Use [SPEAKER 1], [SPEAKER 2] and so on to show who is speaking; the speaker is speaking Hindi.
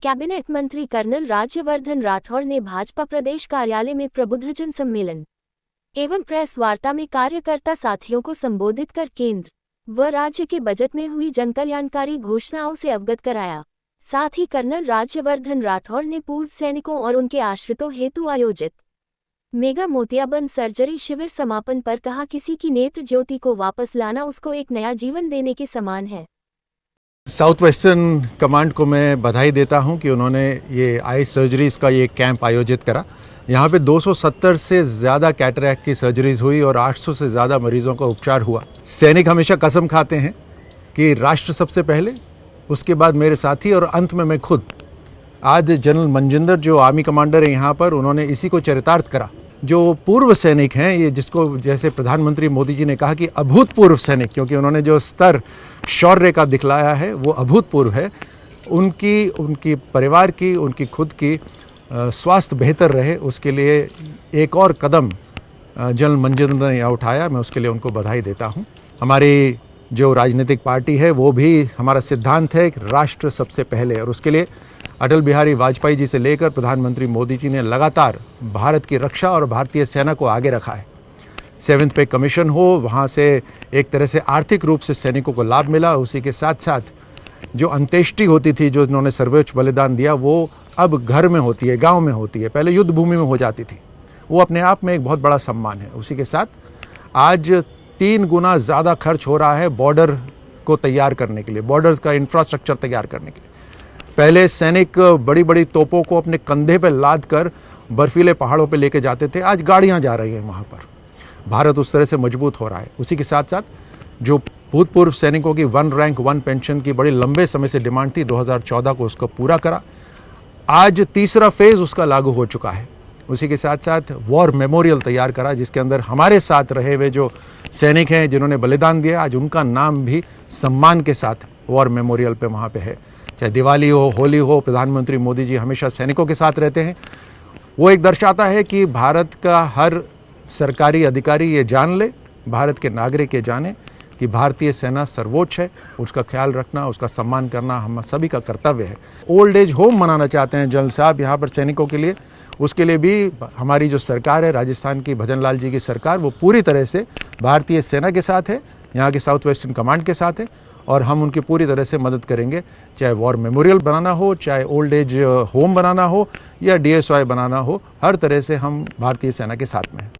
[SPEAKER 1] कैबिनेट मंत्री कर्नल राज्यवर्धन राठौड़ ने भाजपा प्रदेश कार्यालय में प्रबुद्धजन सम्मेलन एवं प्रेस वार्ता में कार्यकर्ता साथियों को संबोधित कर केंद्र व राज्य के बजट में हुई जनकल्याणकारी घोषणाओं से अवगत कराया। साथ ही कर्नल राज्यवर्धन राठौड़ ने पूर्व सैनिकों और उनके आश्रितों हेतु आयोजित मेगा मोतियाबंद सर्जरी शिविर समापन पर कहा, किसी की नेत्र ज्योति को वापस लाना उसको एक नया जीवन देने के समान है।
[SPEAKER 2] साउथ वेस्टर्न कमांड को मैं बधाई देता हूं कि उन्होंने ये आई सर्जरीज का ये कैंप आयोजित करा। यहाँ पे 270 से ज़्यादा कैटरैक्ट की सर्जरीज हुई और 800 से ज़्यादा मरीजों का उपचार हुआ। सैनिक हमेशा कसम खाते हैं कि राष्ट्र सबसे पहले, उसके बाद मेरे साथी और अंत में मैं खुद। आज जनरल मनजिंदर जो आर्मी कमांडर है यहाँ पर, उन्होंने इसी को चरितार्थ करा। जो पूर्व सैनिक हैं, ये जिसको जैसे प्रधानमंत्री मोदी जी ने कहा कि अभूतपूर्व सैनिक, क्योंकि उन्होंने जो स्तर शौर्य का दिखलाया है वो अभूतपूर्व है। उनकी परिवार की, उनकी खुद की स्वास्थ्य बेहतर रहे, उसके लिए एक और कदम जनरल मनजिंदर ने उठाया। मैं उसके लिए उनको बधाई देता हूँ। हमारी जो राजनीतिक पार्टी है वो भी, हमारा सिद्धांत है कि राष्ट्र सबसे पहले, और उसके लिए अटल बिहारी वाजपेयी जी से लेकर प्रधानमंत्री मोदी जी ने लगातार भारत की रक्षा और भारतीय सेना को आगे रखा है। 7th पे कमीशन हो, वहाँ से एक तरह से आर्थिक रूप से सैनिकों को लाभ मिला। उसी के साथ साथ जो अंत्येष्टि होती थी, जो इन्होंने सर्वोच्च बलिदान दिया, वो अब घर में होती है, गांव में होती है। पहले युद्ध भूमि में हो जाती थी। वो अपने आप में एक बहुत बड़ा सम्मान है। उसी के साथ आज 3 गुना ज़्यादा खर्च हो रहा है बॉर्डर को तैयार करने के लिए, बॉर्डर्स का इंफ्रास्ट्रक्चर तैयार करने के लिए। पहले सैनिक बड़ी बड़ी तोपों को अपने कंधे पे लाद कर बर्फीले पहाड़ों पे लेके जाते थे, आज गाड़ियाँ जा रही हैं वहाँ पर। भारत उस तरह से मजबूत हो रहा है। उसी के साथ साथ जो भूतपूर्व सैनिकों की 1 रैंक 1 पेंशन की बड़ी लंबे समय से डिमांड थी, 2014 को उसको पूरा करा। आज तीसरा फेज़ उसका लागू हो चुका है। उसी के साथ साथ वॉर मेमोरियल तैयार करा, जिसके अंदर हमारे साथ रहे हुए जो सैनिक हैं जिन्होंने बलिदान दिया, आज उनका नाम भी सम्मान के साथ वॉर मेमोरियल पे वहाँ पे है। चाहे दिवाली हो, होली हो, प्रधानमंत्री मोदी जी हमेशा सैनिकों के साथ रहते हैं। वो एक दर्शाता है कि भारत का हर सरकारी अधिकारी ये जान ले, भारत के नागरिक ये जाने कि भारतीय सेना सर्वोच्च है। उसका ख्याल रखना, उसका सम्मान करना हम सभी का कर्तव्य है। ओल्ड एज होम मनाना चाहते हैं जनरल साहब यहाँ पर सैनिकों के लिए, उसके लिए भी हमारी जो सरकार है, राजस्थान की भजनलाल जी की सरकार, वो पूरी तरह से भारतीय सेना के साथ है, यहाँ के साउथ वेस्टर्न कमांड के साथ है, और हम उनकी पूरी तरह से मदद करेंगे। चाहे वॉर मेमोरियल बनाना हो, चाहे ओल्ड एज होम बनाना हो, या DSY बनाना हो, हर तरह से हम भारतीय सेना के साथ में हैं।